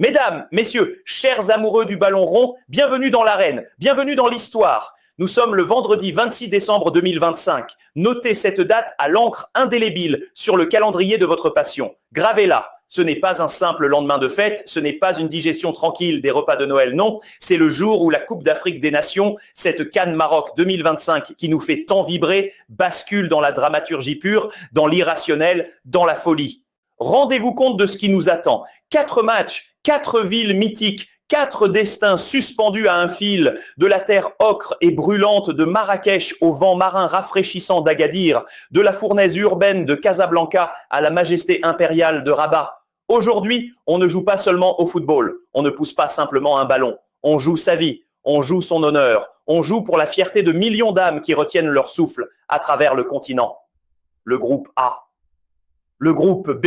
Mesdames, messieurs, chers amoureux du ballon rond, bienvenue dans l'arène, bienvenue dans l'histoire. Nous sommes le vendredi 26 décembre 2025. Notez cette date à l'encre indélébile sur le calendrier de votre passion. Gravez-la. Ce n'est pas un simple lendemain de fête, ce n'est pas une digestion tranquille des repas de Noël, non. C'est le jour où la Coupe d'Afrique des Nations, cette CAN Maroc 2025 qui nous fait tant vibrer, bascule dans la dramaturgie pure, dans l'irrationnel, dans la folie. Rendez-vous compte de ce qui nous attend. 4 matchs, 4 villes mythiques, 4 destins suspendus à un fil, de la terre ocre et brûlante de Marrakech au vent marin rafraîchissant d'Agadir, de la fournaise urbaine de Casablanca à la majesté impériale de Rabat. Aujourd'hui, on ne joue pas seulement au football, on ne pousse pas simplement un ballon, on joue sa vie, on joue son honneur, on joue pour la fierté de millions d'âmes qui retiennent leur souffle à travers le continent. Le groupe A, le groupe B,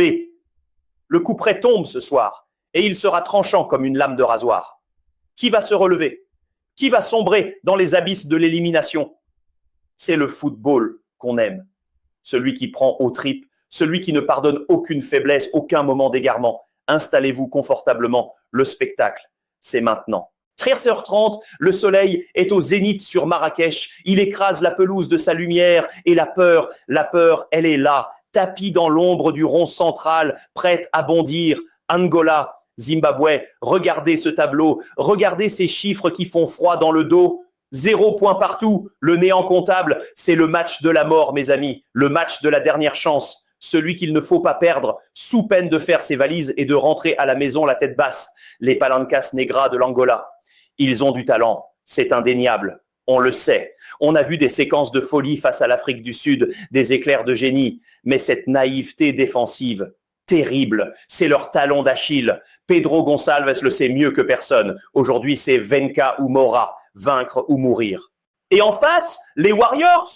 le couperet tombe ce soir. Et il sera tranchant comme une lame de rasoir. Qui va se relever? Qui va sombrer dans les abysses de l'élimination? C'est le football qu'on aime. Celui qui prend aux tripes, celui qui ne pardonne aucune faiblesse, aucun moment d'égarement. Installez-vous confortablement, le spectacle, c'est maintenant. 13h30, le soleil est au zénith sur Marrakech. Il écrase la pelouse de sa lumière et la peur, elle est là, tapie dans l'ombre du rond central, prête à bondir. Angola, Zimbabwe, regardez ce tableau, regardez ces chiffres qui font froid dans le dos. 0 point partout, le néant comptable, c'est le match de la mort, mes amis, le match de la dernière chance, celui qu'il ne faut pas perdre, sous peine de faire ses valises et de rentrer à la maison la tête basse. Les Palancas Negras de l'Angola, ils ont du talent, c'est indéniable. On le sait, on a vu des séquences de folie face à l'Afrique du Sud, des éclairs de génie, mais cette naïveté défensive, terrible, c'est leur talon d'Achille. Pedro Gonçalves le sait mieux que personne. Aujourd'hui, c'est Venka ou Mora, vaincre ou mourir. Et en face, les Warriors,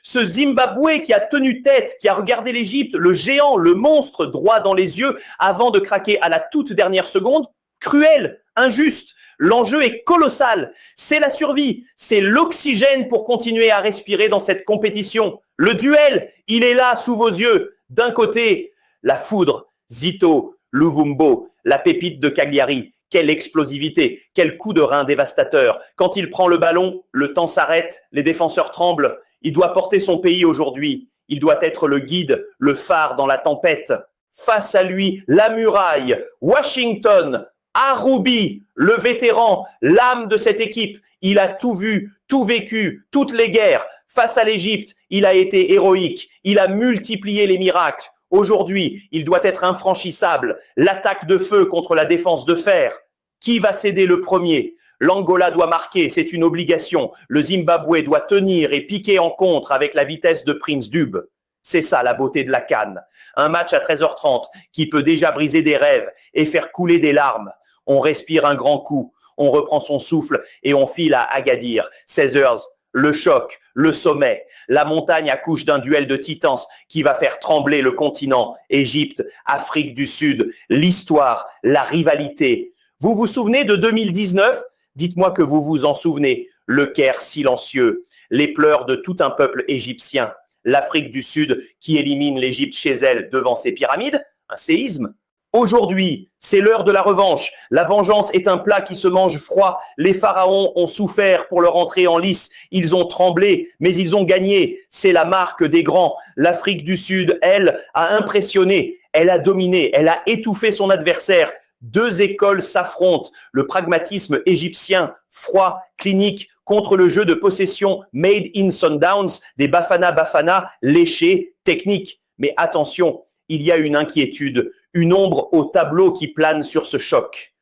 ce Zimbabwe qui a tenu tête, qui a regardé l'Égypte, le géant, le monstre, droit dans les yeux, avant de craquer à la toute dernière seconde, cruel, injuste. L'enjeu est colossal. C'est la survie, c'est l'oxygène pour continuer à respirer dans cette compétition. Le duel, il est là sous vos yeux. D'un côté, la foudre, Zito, Luvumbo, la pépite de Cagliari. Quelle explosivité, quel coup de rein dévastateur. Quand il prend le ballon, le temps s'arrête, les défenseurs tremblent. Il doit porter son pays aujourd'hui. Il doit être le guide, le phare dans la tempête. Face à lui, la muraille, Washington, Aroubi, le vétéran, l'âme de cette équipe. Il a tout vu, tout vécu, toutes les guerres. Face à l'Égypte, il a été héroïque. Il a multiplié les miracles. Aujourd'hui, il doit être infranchissable. L'attaque de feu contre la défense de fer. Qui va céder le premier? L'Angola doit marquer, c'est une obligation. Le Zimbabwe doit tenir et piquer en contre avec la vitesse de Prince Dube. C'est ça la beauté de la CAN. Un match à 13h30 qui peut déjà briser des rêves et faire couler des larmes. On respire un grand coup, on reprend son souffle et on file à Agadir. 16h. Le choc, le sommet, la montagne accouche d'un duel de titans qui va faire trembler le continent, Égypte, Afrique du Sud, l'histoire, la rivalité. Vous vous souvenez de 2019? Dites-moi que vous vous en souvenez. Le Caire silencieux, les pleurs de tout un peuple égyptien, l'Afrique du Sud qui élimine l'Égypte chez elle devant ses pyramides, un séisme. Aujourd'hui, c'est l'heure de la revanche. La vengeance est un plat qui se mange froid. Les pharaons ont souffert pour leur entrée en lice. Ils ont tremblé, mais ils ont gagné. C'est la marque des grands. L'Afrique du Sud, elle, a impressionné. Elle a dominé. Elle a étouffé son adversaire. 2 écoles s'affrontent. Le pragmatisme égyptien, froid, clinique, contre le jeu de possession made in Sundowns, des Bafana, léchés, techniques. Mais attention, il y a une inquiétude, une ombre au tableau qui plane sur ce choc.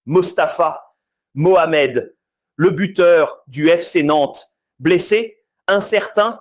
Mostafa, Mohamed, le buteur du FC Nantes, blessé, incertain.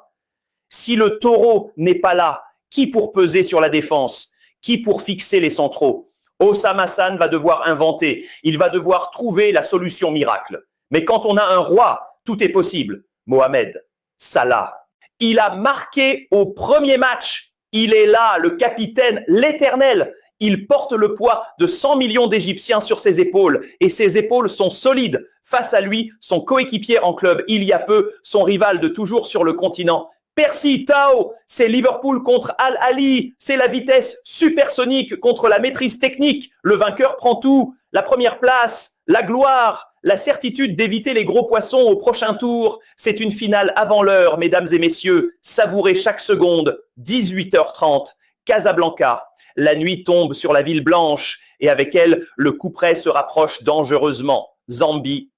Si le taureau n'est pas là, qui pour peser sur la défense? Qui pour fixer les centraux? Osama Hassan va devoir inventer, il va devoir trouver la solution miracle. Mais quand on a un roi, tout est possible. Mohamed, Salah, il a marqué au premier match. Il est là, le capitaine, l'éternel. Il porte le poids de 100 millions d'Égyptiens sur ses épaules. Et ses épaules sont solides. Face à lui, son coéquipier en club, il y a peu, son rival de toujours sur le continent, Percy Tau, c'est Liverpool contre Al Ahly, c'est la vitesse supersonique contre la maîtrise technique. Le vainqueur prend tout, la première place, la gloire, la certitude d'éviter les gros poissons au prochain tour. C'est une finale avant l'heure, mesdames et messieurs. Savourez chaque seconde. 18h30, Casablanca. La nuit tombe sur la ville blanche et avec elle, le couperet se rapproche dangereusement. Zambie,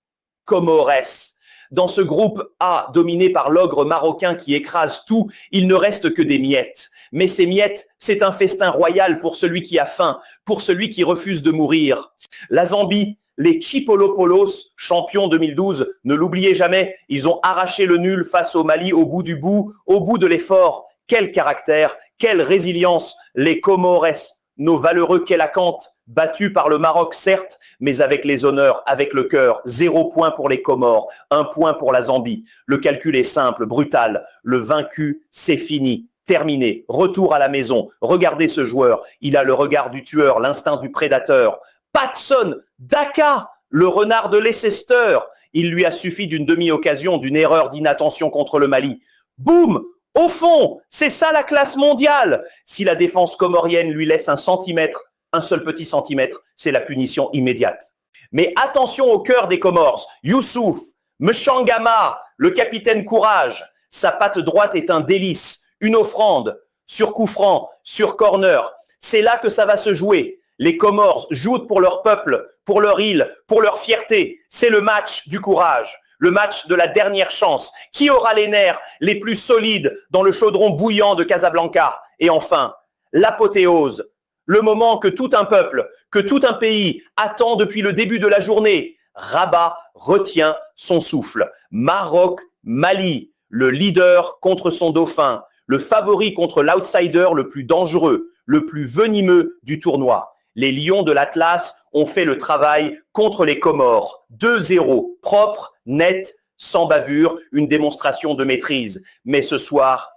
Comores. Dans ce groupe A, dominé par l'ogre marocain qui écrase tout, il ne reste que des miettes. Mais ces miettes, c'est un festin royal pour celui qui a faim, pour celui qui refuse de mourir. La Zambie, les Chipolopolos, champions 2012, ne l'oubliez jamais, ils ont arraché le nul face au Mali au bout du bout, au bout de l'effort. Quel caractère, quelle résilience, les Comores, nos valeureux Kélakantes, battus par le Maroc certes, mais avec les honneurs, avec le cœur. 0 point pour les Comores, 1 point pour la Zambie. Le calcul est simple, brutal. Le vaincu, c'est fini. Terminé. Retour à la maison. Regardez ce joueur. Il a le regard du tueur, l'instinct du prédateur. Patson, Daka, le renard de Leicester. Il lui a suffi d'une demi-occasion, d'une erreur d'inattention contre le Mali. Boum! Au fond, c'est ça la classe mondiale. Si la défense comorienne lui laisse un centimètre, un seul petit centimètre, c'est la punition immédiate. Mais attention au cœur des Comores. Youssouf, Mchangama, le capitaine courage. Sa patte droite est un délice, une offrande, sur coup franc, sur corner. C'est là que ça va se jouer. Les Comores jouent pour leur peuple, pour leur île, pour leur fierté. C'est le match du courage. Le match de la dernière chance. Qui aura les nerfs les plus solides dans le chaudron bouillant de Casablanca? Et enfin, l'apothéose. Le moment que tout un peuple, que tout un pays attend depuis le début de la journée. Rabat retient son souffle. Maroc, Mali, le leader contre son dauphin. Le favori contre l'outsider le plus dangereux, le plus venimeux du tournoi. Les Lions de l'Atlas ont fait le travail contre les Comores. 2-0, propre, net, sans bavure, une démonstration de maîtrise. Mais ce soir,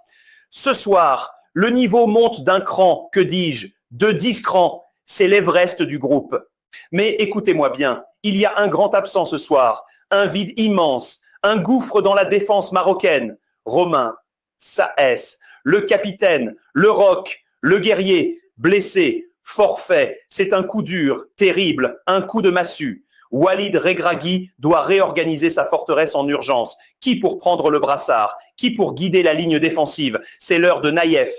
le niveau monte d'un cran, que dis-je, de 10 crans. C'est l'Everest du groupe. Mais écoutez-moi bien, il y a un grand absent ce soir, un vide immense, un gouffre dans la défense marocaine. Romain Saès, le capitaine, le roc, le guerrier, blessé, forfait, c'est un coup dur, terrible, un coup de massue. Walid Regragui doit réorganiser sa forteresse en urgence. Qui pour prendre le brassard? Qui pour guider la ligne défensive? C'est l'heure de Naïef.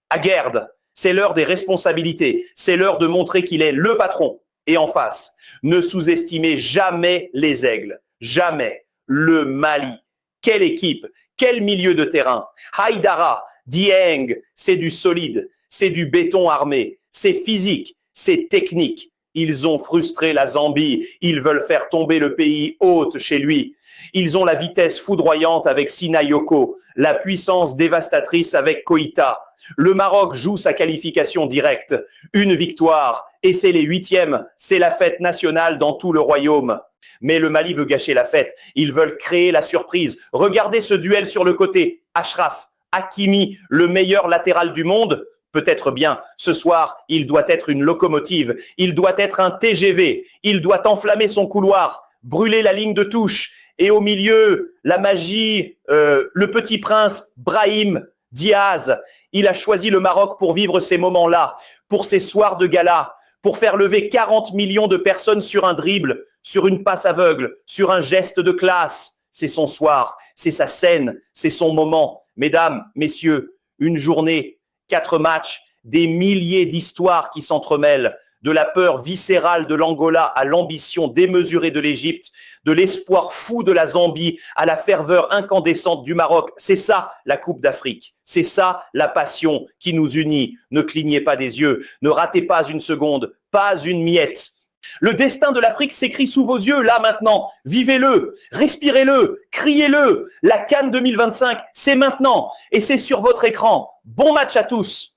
Aguerd, c'est l'heure des responsabilités. C'est l'heure de montrer qu'il est le patron. Et en face, ne sous-estimez jamais les aigles. Jamais. Le Mali. Quelle équipe, quel milieu de terrain. Haïdara, Dieng, c'est du solide, c'est du béton armé, c'est physique, c'est technique. Ils ont frustré la Zambie, ils veulent faire tomber le pays hôte chez lui. Ils ont la vitesse foudroyante avec Sinayoko, la puissance dévastatrice avec Koïta. Le Maroc joue sa qualification directe. Une victoire, et c'est les 8e, c'est la fête nationale dans tout le royaume. Mais le Mali veut gâcher la fête. Ils veulent créer la surprise. Regardez ce duel sur le côté. Achraf, Hakimi, le meilleur latéral du monde. Peut-être bien. Ce soir, il doit être une locomotive. Il doit être un TGV. Il doit enflammer son couloir, brûler la ligne de touche. Et au milieu, la magie, le petit prince Brahim Diaz. Il a choisi le Maroc pour vivre ces moments-là, pour ces soirs de gala, pour faire lever 40 millions de personnes sur un dribble, sur une passe aveugle, sur un geste de classe. C'est son soir, c'est sa scène, c'est son moment. Mesdames, messieurs, une journée, 4 matchs, des milliers d'histoires qui s'entremêlent, de la peur viscérale de l'Angola à l'ambition démesurée de l'Égypte, de l'espoir fou de la Zambie à la ferveur incandescente du Maroc. C'est ça la Coupe d'Afrique, c'est ça la passion qui nous unit. Ne clignez pas des yeux, ne ratez pas une seconde, pas une miette. Le destin de l'Afrique s'écrit sous vos yeux, là maintenant. Vivez-le, respirez-le, criez-le. La CAN 2025, c'est maintenant et c'est sur votre écran. Bon match à tous.